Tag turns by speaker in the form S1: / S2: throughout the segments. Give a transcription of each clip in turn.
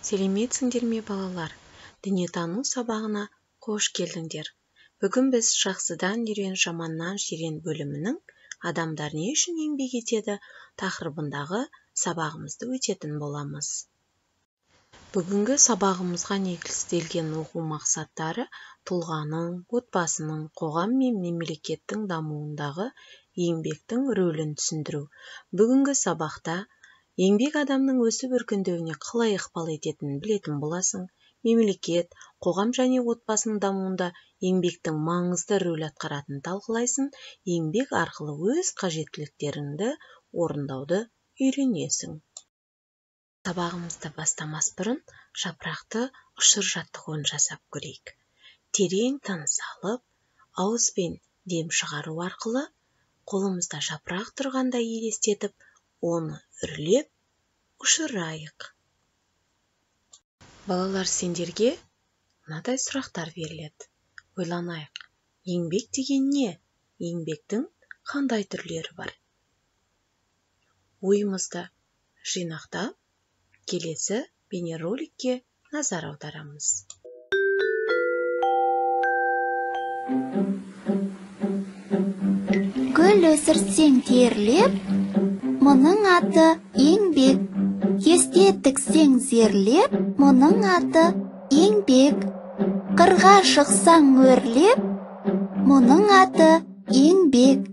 S1: Сәлеметсіңдер ме балалар? Дүниетану сабағына қош келдіңдер. Бүгін біз жақсыдан үйрен, жаманнан жирен бөлімінің адамдар не үшін еңбек етеді тақырыбындағы сабағымызды өтетін боламыз. Бүгінгі сабағымызға негізделген оқу мақсаттары тұлғаның, отбасының, қоғам мен мемлекеттің дамуындағы еңбектің рөлін түсіндіру. Бүгінгі сабақта еңбек адамның өсіп-өркендеуіне қалай ықпал ететінін білетін боласың. Мемлекет, қоғам және отбасының дамуында еңбектің маңызды рөл атқаратынын талқылайсың. Еңбек арқылы өз қажеттіліктеріңді орындауды үйренесің. Сабағымызды бастамас бұрын жапырақты ұшыр жаттығуын жасап көрейік. Терең тыныс алып, ауызбен дем шығару арқылы қолымызда жапырақ тұрғанда елестетіп, оны үрлеп ұшырайық. Балалар, сендерге мынадай сұрақтар беріледі. Ойланайық. Еңбек деген не? Еңбектің қандай түрлері бар? Ойымызды жинақтап, келесі бейнероликке назар аударамыз.
S2: Гүл өсірсең терлеп, мұның аты еңбек. Кесте тіксең зерлеп, мұның аты еңбек. Қырға шықсаң өрлеп, мұның аты еңбек.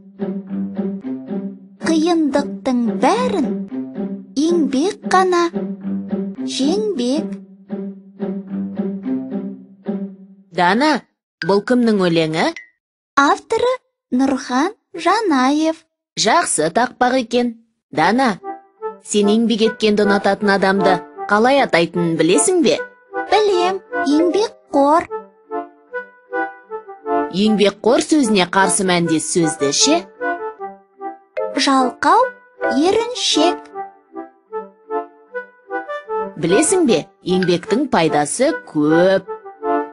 S2: Қиындықтың бәрін еңбек қана жеңбек.
S3: Дана, бұл кімнің өлеңі?
S2: Авторы Нұрхан Жанаев.
S3: Жақсы тақпақ екен. Дана, сен еңбек еткенді ұнататын адамды қалай атайтынын білесің бе?
S2: Білем, еңбекқор.
S3: Еңбекқор сөзіне қарсы мәндес сөзді ше?
S2: Жалқау, еріншек.
S3: Білесің бе, еңбектің пайдасы көп.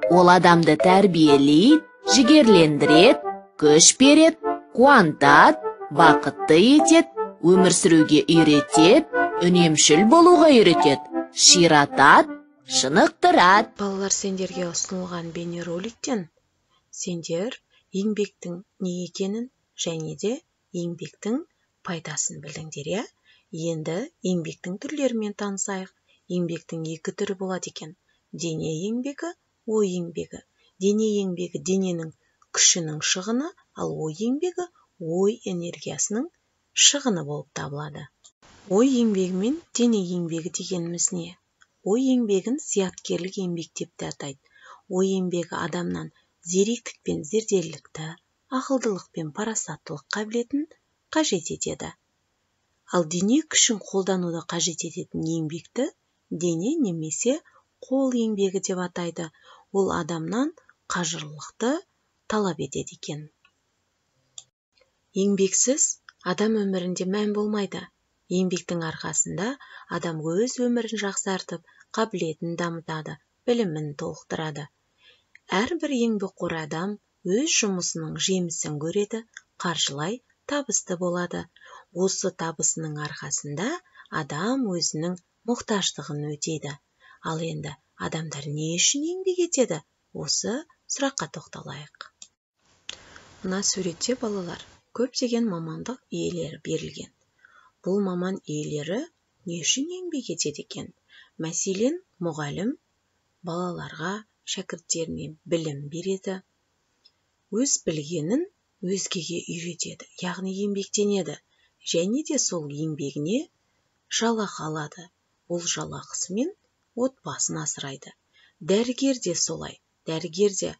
S3: Ол адамды тәрбиелейді, жігерлендіреді, күш береді, қуантады, бақытты етеді, өмір сүруге үйретеді, үнемшіл болуға үйретеді, ширатады, шынықтырады.
S1: Балалар, сендерге ұсынылған бейнероликтен сендер еңбектің не екенін және де еңбектің пайдасын білдіңдер, иә? Енді еңбектің түрлерімен танысайық. Еңбектің екі түрі болады екен. Дене еңбегі, ой еңбегі. Дене еңбегі дененің күшінің шығыны, ал ой еңбегі ой энергиясының шығыны болып табылады. Ой еңбегі мен дене еңбегі дегеніміз не? Ой еңбегін зияткерлік еңбек деп те атайды. Ой еңбегі адамнан зеректік пен зерделілікті, ақылдылық пен парасаттылық қабілетін қажет етеді. Ал дене күшін қолдануды қажет ететін еңбекті дене немесе қол еңбегі деп атайды. Ол адамнан қажырлықты талап етеді екен. Еңбексіз адам өмірінде мән болмайды. Еңбектің арқасында адам өз өмірін жақсартып, қабілетін дамытады, білімін толықтырады. Әрбір еңбекқор адам өз жұмысының жемісін көреді, қаржылай табысты болады. Осы табысының арқасында адам өзінің мұқтаждығын өтейді. Ал енді адамдар не үшін еңбек етеді? Осы сұраққа тоқталайық. Мына суретте балалар көптеген мамандық иелері берілген. Бұл маман иелері не үшін еңбек етеді екен? Мәселен, мұғалім балаларға, шәкірттеріне білім береді, өз білгенін өзгеге үйретеді, яғни еңбектенеді, және де сол еңбегіне жалақы алады. Ол жалақысымен отбасын асырайды. Дәрігер де солай. Дәрігер де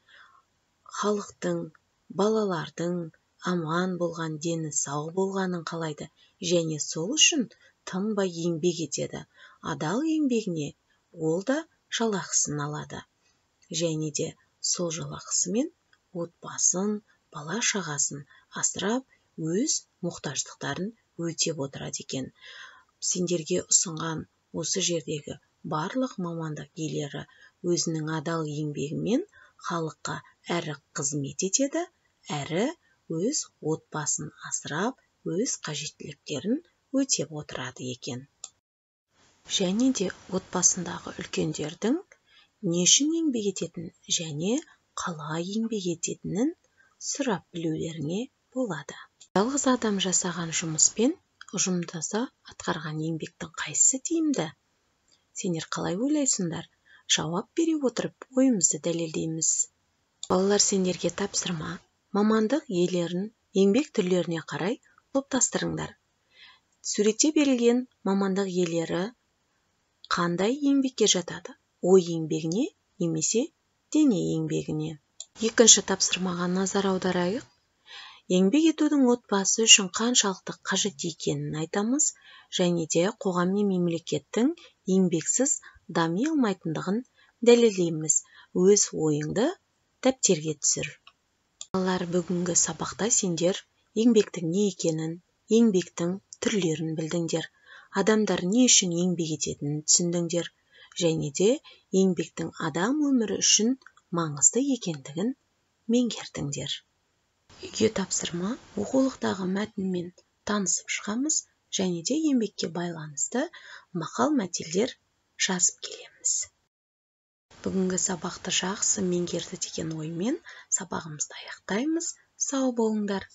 S1: халықтың, балалардың аман болған, дені сау болғанын қалайды, және сол үшін тынбай еңбек етеді. Адал еңбегіне ол да жалақысын алады. Және де сол жалақысымен отбасын, бала шағасын асырап, өз мұқтаждықтарын өтеп отырады екен. Сендерге ұсынған осы жердегі барлық мамандық иелері өзінің адал еңбегімен халыққа әрі қызмет етеді, әрі өз отбасын асырап, өз қажеттіліктерін өтеп отырады екен. және де отбасындағы үлкендердің не үшін еңбек ететінін және қалай еңбек ететінін сұрап білулеріңе болады. Жалғыз адам жасаған жұмыс пен ұжымдаса атқарған еңбектің қайсысы тиімді? Сендер қалай ойлайсыңдар? Жауап бере отырып ойымызды дәлелдейміз. Балалар, сендерге тапсырма. Мамандық иелерін еңбек түрлеріне қарай топтастырыңдар. Суретте берілген мамандық иелері қандай еңбекке жатады? Ой еңбегіне немесе дене еңбегіне? Екінші тапсырмаға назар аударайық. Еңбек етудің отбасы үшін қаншалықты қажет екенін айтамыз, және де қоғам мен мемлекеттің еңбексіз дами алмайтындығын дәлелдейміз. Өз ойыңды дәптерге түсір. Балалар, бүгінгі сабақта сендер еңбектің не екенін, еңбектің түрлерін білдіңдер. Адамдар не үшін еңбек ететінін түсіндіңдер, және де еңбектің адам өмірі үшін маңызды екендігін меңгердіңдер. Үйге тапсырма, оқулықтағы мәтінмен танысып шығамыз, және де еңбекке байланысты мақал-мәтелдер жазып келеміз. Бүгінгі сабақты жақсы меңгерді деген оймен сабағымызды аяқтаймыз. Сау болыңдар.